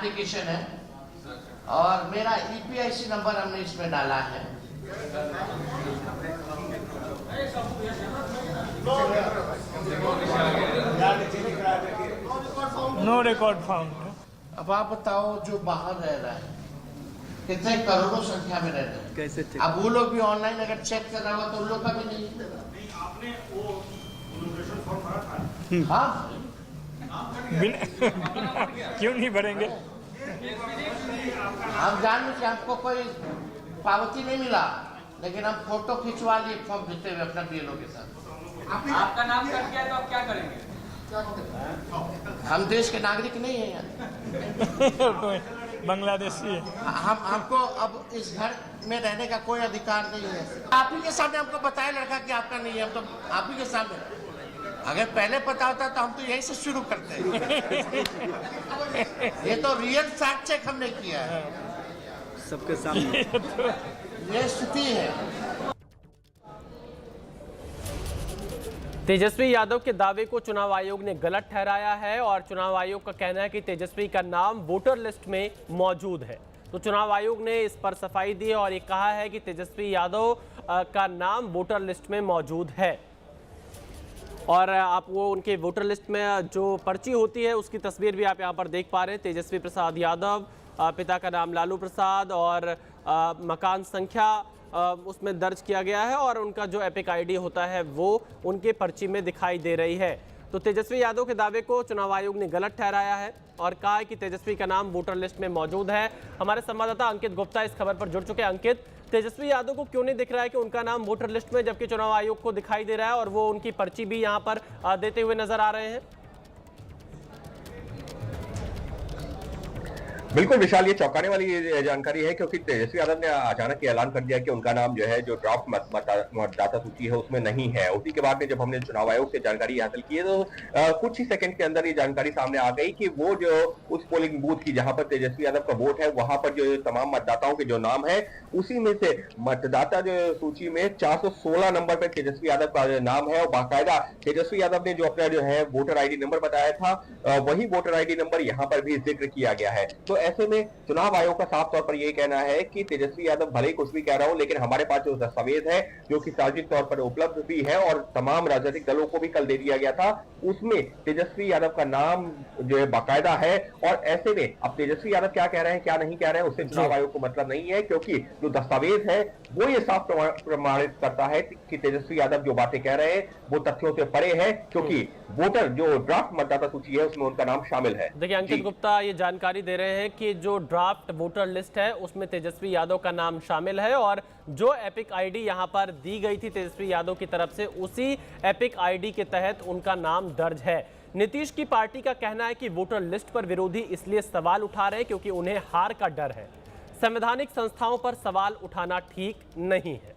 Application है और मेरा ईपीआईसी नंबर हमने इसमें डाला है। No record found. अब आप बताओ, जो बाहर रह रहा है कितने करोड़ों संख्या में रह रहे हैं, कैसे चेक? अब वो लोग भी ऑनलाइन अगर चेक कर रहा हुआ तो उन लोग का भी नहीं आपने वो इनोग्रेशन फॉर्म भरा था? हाँ क्यों नहीं भरेंगे? हम जान कि हमको कोई पावती नहीं मिला, लेकिन हम फोटो खिंचवा लिए फॉर्म देते हुए अपना बीएलओ के साथ। आपका नाम कट गया तो आप क्या करेंगे? हम देश के नागरिक नहीं हैं यार। बांग्लादेशी है। हमको अब इस घर में रहने का कोई अधिकार नहीं है। आप ही के सामने हमको बताया लड़का कि आपका नहीं है, हम तो आप ही के सामने। अगर पहले पता होता तो हम तो यहीं से शुरू करते हैं। ये तो रियल फैक्ट चेक हमने किया है, सबके सामने। ये स्थिति है। तेजस्वी यादव के दावे को चुनाव आयोग ने गलत ठहराया है और चुनाव आयोग का कहना है कि तेजस्वी का नाम वोटर लिस्ट में मौजूद है। तो चुनाव आयोग ने इस पर सफाई दी और ये कहा है कि तेजस्वी यादव का नाम वोटर लिस्ट में मौजूद है। और आप वो उनके वोटर लिस्ट में जो पर्ची होती है उसकी तस्वीर भी आप यहाँ पर देख पा रहे हैं। तेजस्वी प्रसाद यादव, पिता का नाम लालू प्रसाद और मकान संख्या उसमें दर्ज किया गया है और उनका जो एपिक आईडी होता है वो उनके पर्ची में दिखाई दे रही है। तो तेजस्वी यादव के दावे को चुनाव आयोग ने गलत ठहराया है और कहा है कि तेजस्वी का नाम वोटर लिस्ट में मौजूद है। हमारे संवाददाता अंकित गुप्ता इस खबर पर जुड़ चुके हैं। अंकित, तेजस्वी यादव को क्यों नहीं दिख रहा है कि उनका नाम वोटर लिस्ट में, जबकि चुनाव आयोग को दिखाई दे रहा है और वो उनकी पर्ची भी यहाँ पर देते हुए नजर आ रहे हैं? बिल्कुल विशाल, ये चौंकाने वाली जानकारी है क्योंकि तेजस्वी यादव ने अचानक ये ऐलान कर दिया कि उनका नाम जो है जो ड्राफ्ट मतदाता सूची है उसमें नहीं है। उसी के बाद में जब हमने चुनाव आयोग से जानकारी हासिल की है तो कुछ ही सेकंड के अंदर ये जानकारी सामने आ गई कि वो जो उस पोलिंग बूथ की जहां पर तेजस्वी यादव का वोट है वहां पर जो तमाम मतदाताओं के जो नाम है उसी में से मतदाता जो सूची में 416 नंबर पर तेजस्वी यादव का नाम है और बाकायदा तेजस्वी यादव ने जो अपना जो है वोटर आईडी नंबर बताया था वही वोटर आईडी नंबर यहाँ पर भी जिक्र किया गया है। तो ऐसे में चुनाव आयोग का साफ तौर पर यह कहना है कि तेजस्वी यादव भले ही कुछ भी कह रहा हूं, लेकिन हमारे पास जो दस्तावेज है जो कि सार्वजनिक तौर पर उपलब्ध भी है और तमाम राजनीतिक दलों को भी कल दे दिया गया था, उसमें तेजस्वी यादव का नाम जो है बाकायदा है। और ऐसे में अब तेजस्वी यादव क्या कह रहे हैं क्या नहीं कह रहे हैं उससे चुनाव आयोग को मतलब नहीं है, क्योंकि जो दस्तावेज है वो ये साफ प्रमाणित करता है कि तेजस्वी यादव जो बातें कह रहे हैं वो तथ्यों से परे है, क्योंकि वोटर जो ड्राफ्ट मतदाता सूची है उसमें उनका नाम शामिल है। देखिए अंकित गुप्ता ये जानकारी दे रहे हैं कि जो ड्राफ्ट वोटर लिस्ट है उसमें तेजस्वी यादव का नाम शामिल है और जो एपिक आईडी यहां पर दी गई थी तेजस्वी यादव की तरफ से उसी एपिक आईडी के तहत उनका नाम दर्ज है। नीतीश की पार्टी का कहना है कि वोटर लिस्ट पर विरोधी इसलिए सवाल उठा रहे हैं क्योंकि उन्हें हार का डर है। संवैधानिक संस्थाओं पर सवाल उठाना ठीक नहीं है।